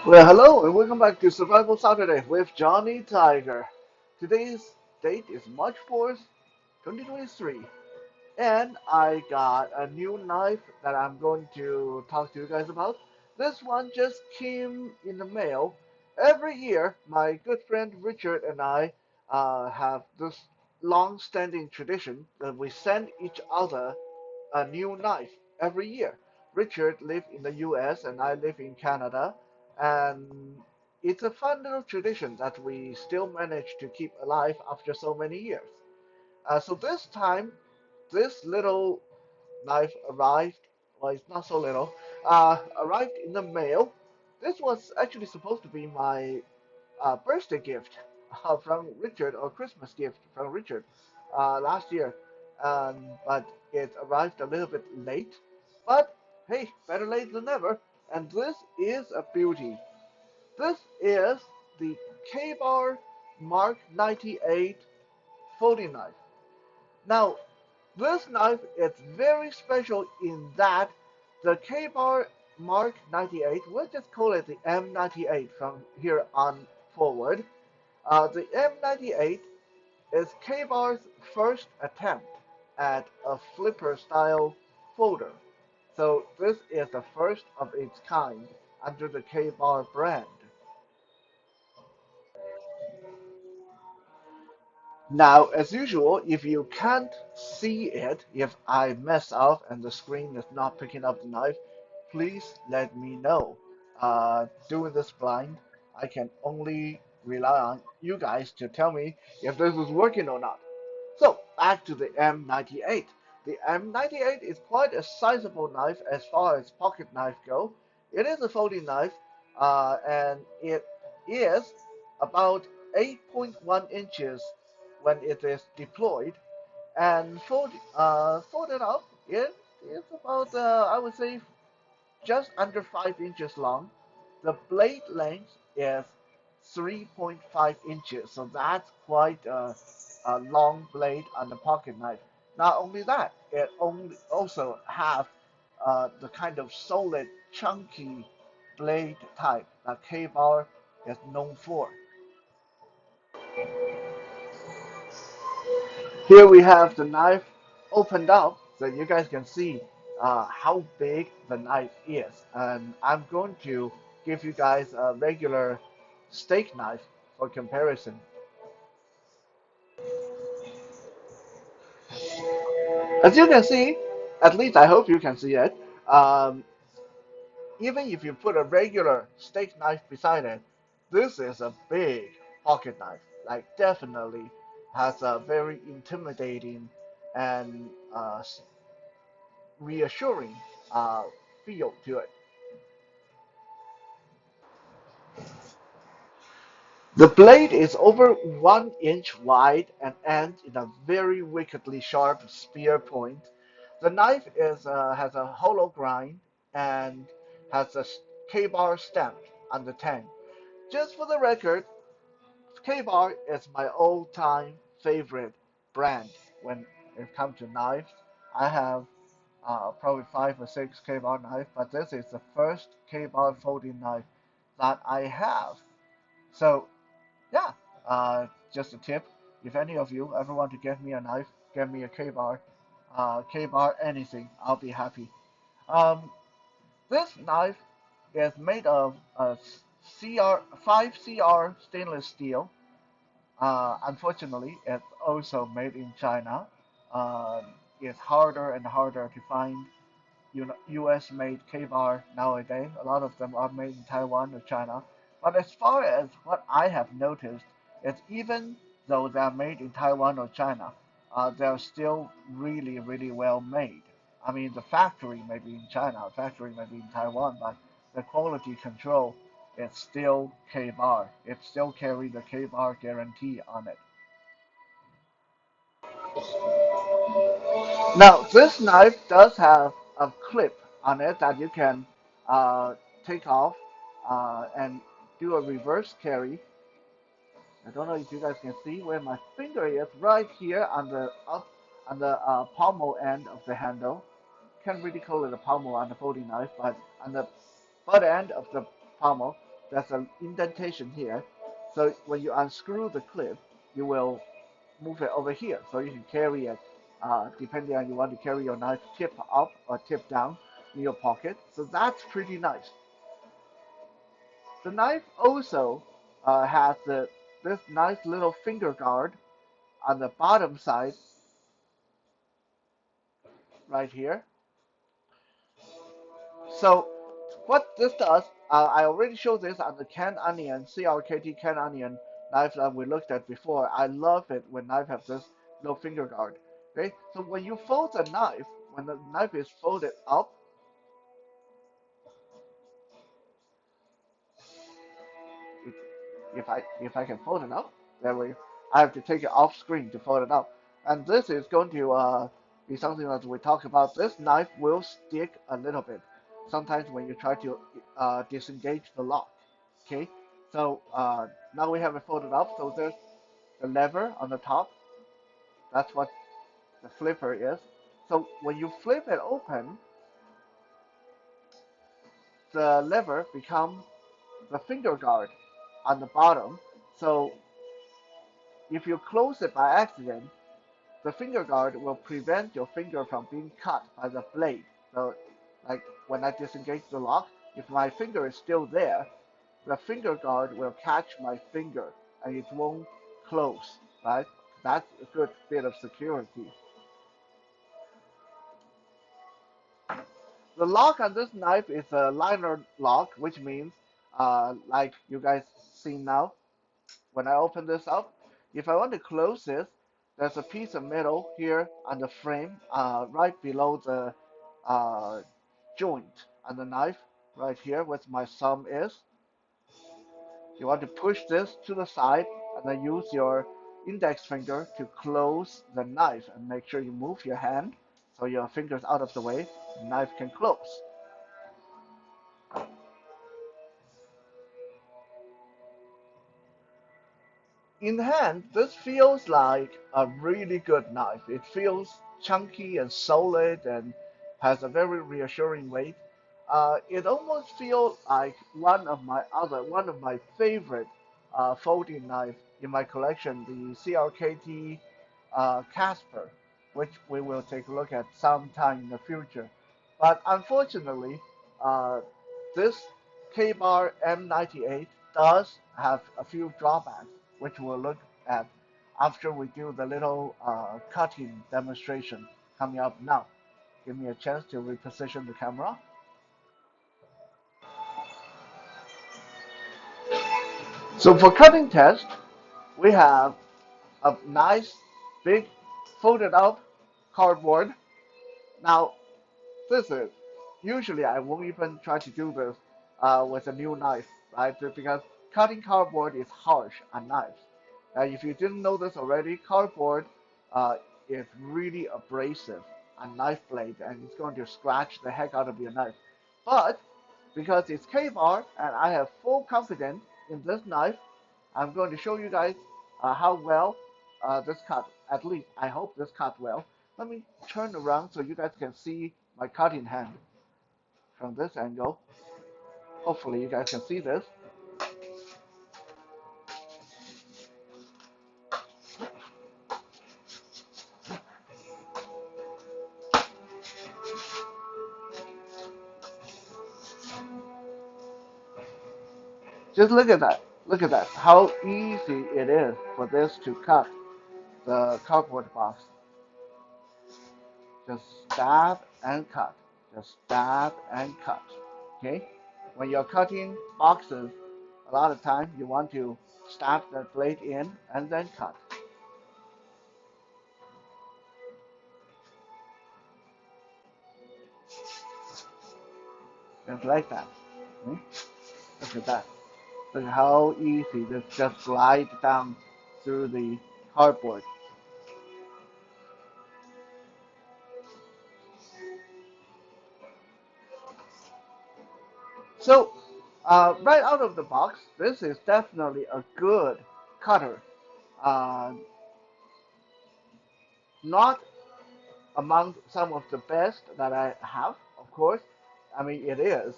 Well, hello and welcome back to Survival Saturday with Johnny Tiger. Today's date is March 4th, 2023, and I got a new knife that I'm going to talk to you guys about. This one just came in the mail. Every year, my good friend Richard and I have this long-standing tradition that we send each other a new knife every year. Richard lives in the US and I live in Canada, and it's a fun little tradition that we still manage to keep alive after so many years. So this time, this little knife arrived. Well, it's not so little. Arrived in the mail. This was actually supposed to be my birthday gift from Richard, or Christmas gift from Richard last year, but it arrived a little bit late. But hey, better late than never. And this is a beauty. This is the Kabar Mark98 folding knife. Now, this knife is very special in that the Kabar Mark 98, we'll just call it the M98 from here on forward. The M98 is K-Bar's first attempt at a flipper style folder. So this is the first of its kind under the K-Bar brand. Now, as usual, if you can't see it, if I mess up and the screen is not picking up the knife, please let me know. Doing this blind, I can only rely on you guys to tell me if this is working or not. So back to the M98. The M98 is quite a sizable knife as far as pocket knife go. It is a folding knife, and it is about 8.1 inches when it is deployed, and folded up, it is about I would say just under 5 inches long. The blade length is 3.5 inches, so that's quite a long blade on the pocket knife. Not only that, it only also have the kind of solid, chunky blade type that K-Bar is known for. Here we have the knife opened up so you guys can see how big the knife is. And I'm going to give you guys a regular steak knife for comparison. As you can see, at least I hope you can see it, um, even if you put a regular steak knife beside it, this is a big pocket knife. Like definitely has a very intimidating and reassuring feel to it. The blade is over 1 inch wide and ends in a very wickedly sharp spear point. The knife has a hollow grind and has a K-bar stamp on the tang. Just for the record, K-bar is my all-time favorite brand when it comes to knives. I have probably 5 or 6 K-bar knives, but this is the first K-bar folding knife that I have. So yeah, just a tip. If any of you ever want to get me a knife, get me a K-bar, K-bar anything. I'll be happy. Um, this knife is made of CR 5CR stainless steel. Unfortunately, it's also made in China. Um, it's harder and harder to find US made K-bar nowadays. A lot of them are made in Taiwan or China. But as far as what I have noticed, is even though they're made in Taiwan or China, they're still really, really well made. I mean, the factory may be in China, factory may be in Taiwan, but the quality control is still K-bar. It still carries the K-bar guarantee on it. Now, this knife does have a clip on it that you can take off and do a reverse carry. I don't know if you guys can see where my finger is, right here on the pommel end of the handle. Can't really call it a pommel on the folding knife, but on the butt end of the pommel, there's an indentation here. So when you unscrew the clip, you will move it over here. So you can carry it, depending on you want to carry your knife tip up or tip down in your pocket. So that's pretty nice. The knife also has this nice little finger guard on the bottom side right here. So what this does, I already showed this on the canned onion, CRKT canned onion knife that we looked at before. I love it when knife have this little finger guard. Okay, so when you fold the knife, when the knife is folded up, if, if I can fold it up, that way I have to take it off screen to fold it up. And this is going to be something that we talk about. This knife will stick a little bit sometimes when you try to disengage the lock. Okay, so now we have it folded up. So there's the lever on the top. That's what the flipper is. So when you flip it open, the lever becomes the finger guard on the bottom. So if you close it by accident, the finger guard will prevent your finger from being cut by the blade. So, like when I disengage the lock, if my finger is still there, the finger guard will catch my finger and it won't close, right? That's a good bit of security. The lock on this knife is a liner lock, which means, like you guys see now, when I open this up, if I want to close this, there's a piece of metal here on the frame, right below the uh, joint on the knife, right here where my thumb is. You want to push this to the side and then use your index finger to close the knife and make sure you move your hand so your finger's out of the way, the knife can close. In hand, this feels like a really good knife. It feels chunky and solid and has a very reassuring weight. It almost feels like one of my favorite folding knife in my collection, the CRKT Casper, which we will take a look at sometime in the future. But unfortunately, uh, this Kabar M98 does have a few drawbacks, which we'll look at after we do the little cutting demonstration coming up now. Give me a chance to reposition the camera. So for cutting test, we have a nice big folded up cardboard. Now this is usually I won't even try to do this with a new knife, right? Because cutting cardboard is harsh on knives. If you didn't know this already, cardboard uh, is really abrasive on knife blade, and it's going to scratch the heck out of your knife. But because it's K-bar and I have full confidence in this knife, I'm going to show you guys how well this cut. At least I hope this cut well. Let me turn around so you guys can see my cutting hand from this angle. Hopefully you guys can see this. Just look at that. Look at that. How easy it is for this to cut the cardboard box. Just stab and cut. Just stab and cut. Okay? When you're cutting boxes, a lot of time you want to stab the blade in and then cut. Just like that. Okay? Look at that. Look how easy this just glides down through the cardboard. So, right out of the box, this is definitely a good cutter. Uh, not among some of the best that I have, of course. I mean, it is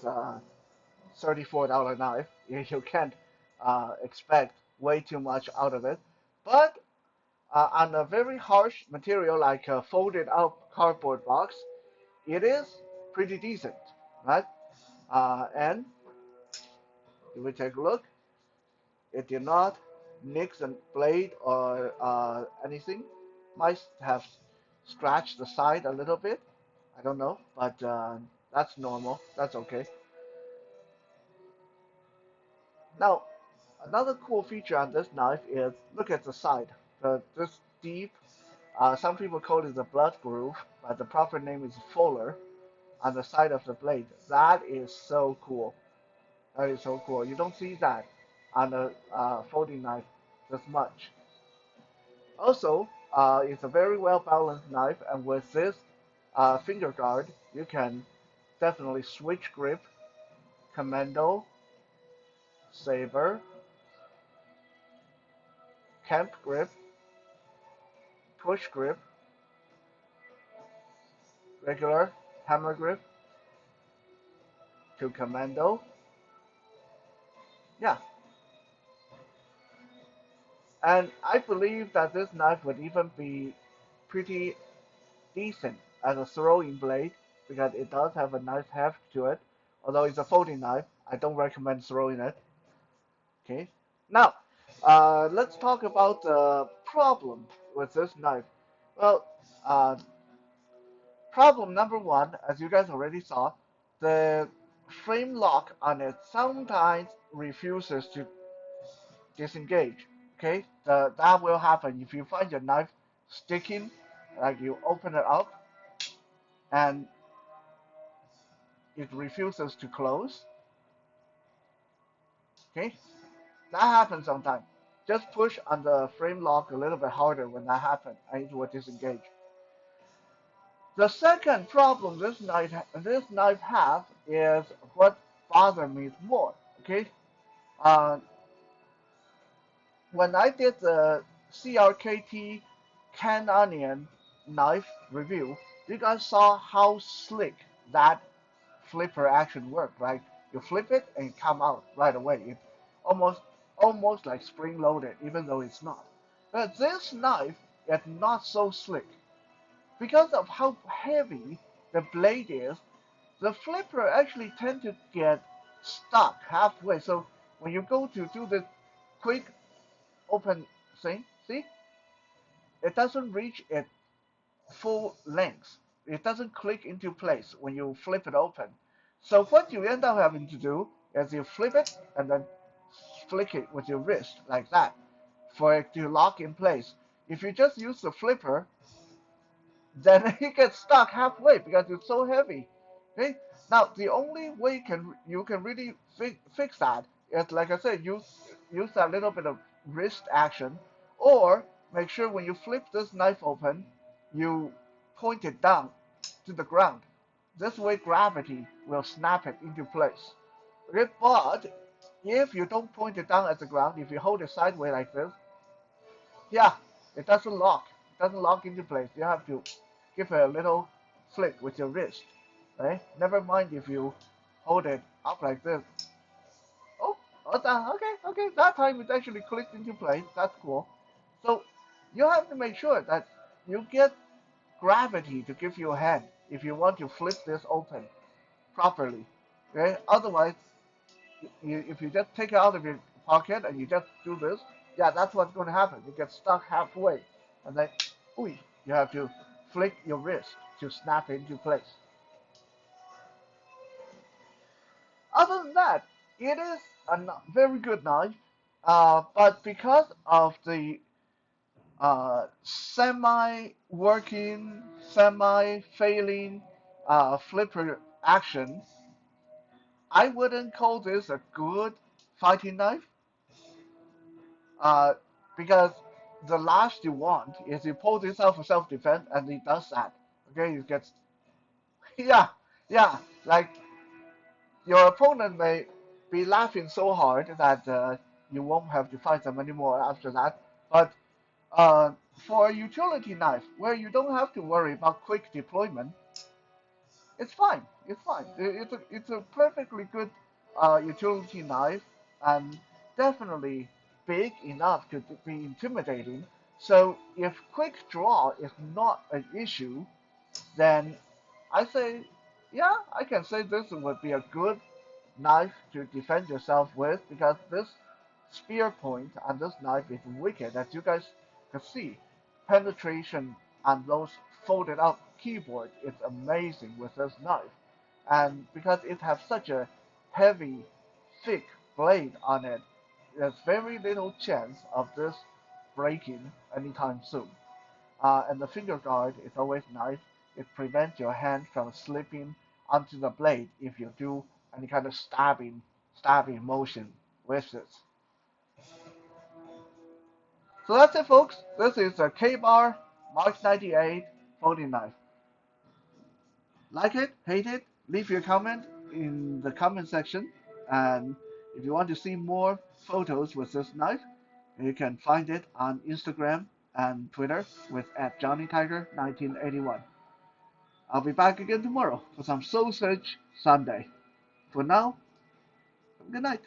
$34 knife. You can't expect way too much out of it. But on a very harsh material like a folded out cardboard box, it is pretty decent, right? And if we take a look, it did not nick the blade or anything. Might have scratched the side a little bit. I don't know, but that's normal. That's okay. Now, another cool feature on this knife is look at the side. This deep, some people call it the blood groove, but the proper name is fuller on the side of the blade. That is so cool. That is so cool. You don't see that on a folding knife this much. Also, it's a very well balanced knife, and with this finger guard, you can definitely switch grip, commando, saber, camp grip, push grip, regular hammer grip to commando. Yeah, and I believe that this knife would even be pretty decent as a throwing blade because it does have a nice heft to it. Although it's a folding knife, I don't recommend throwing it. Okay. Now, let's talk about the problem with this knife. Well, uh, problem number one, as you guys already saw, the frame lock on it sometimes refuses to disengage. Okay, that will happen if you find your knife sticking, like you open it up and it refuses to close. Okay, that happens sometimes. Just push on the frame lock a little bit harder when that happens, and it will disengage. The second problem this knife have is what bothers me more. Okay, uh, when I did the CRKT Canonian knife review, you guys saw how slick that flipper action worked, right? You flip it and it come out right away. It almost almost like spring loaded, even though it's not. But this knife is not so slick. Because of how heavy the blade is, the flipper actually tend to get stuck halfway. So when you go to do the quick open thing, see, it doesn't reach its full length. It doesn't click into place when you flip it open. So what you end up having to do is you flip it and then flick it with your wrist like that for it to lock in place. If you just use the flipper, then it gets stuck halfway because it's so heavy. Okay. Now the only way you can really fix that is, like I said, use that little bit of wrist action, or make sure when you flip this knife open, you point it down to the ground. This way gravity will snap it into place. Okay, but if you don't point it down at the ground, if you hold it sideways like this, yeah, it doesn't lock. It doesn't lock into place. You have to give it a little flick with your wrist. Right? Never mind if you hold it up like this. Oh, okay, okay. That time it actually clicked into place. That's cool. So you have to make sure that you get gravity to give you a hand if you want to flip this open properly. Okay? Otherwise, if you just take it out of your pocket and you just do this, yeah, that's what's going to happen. You get stuck halfway, and then, ooh, you have to flick your wrist to snap it into place. Other than that, it is a very good knife, but because of the semi-working, semi-failing flipper action, I wouldn't call this a good fighting knife. Uh, because the last you want is you pull this out for self-defense, and it does that. Okay, you get yeah, yeah. Like your opponent may be laughing so hard that you won't have to fight them anymore after that. But for a utility knife where you don't have to worry about quick deployment, it's fine. It's fine. It's a perfectly good utility knife and definitely big enough to be intimidating. So if quick draw is not an issue, then I say, yeah, I can say this would be a good knife to defend yourself with because this spear point and this knife is wicked, as you guys can see. Penetration and those folded up keyboard is amazing with this knife. And because it has such a heavy, thick blade on it, there's very little chance of this breaking anytime soon. And the finger guard is always nice. It prevents your hand from slipping onto the blade if you do any kind of stabbing motion with it. So that's it, folks. This is a K-Bar Mark98 folding knife. Like it, hate it, leave your comment in the comment section. And if you want to see more photos with this knife, you can find it on Instagram and Twitter with @JohnnyTiger1981. I'll be back again tomorrow for some Soul Search Sunday. For now, good night.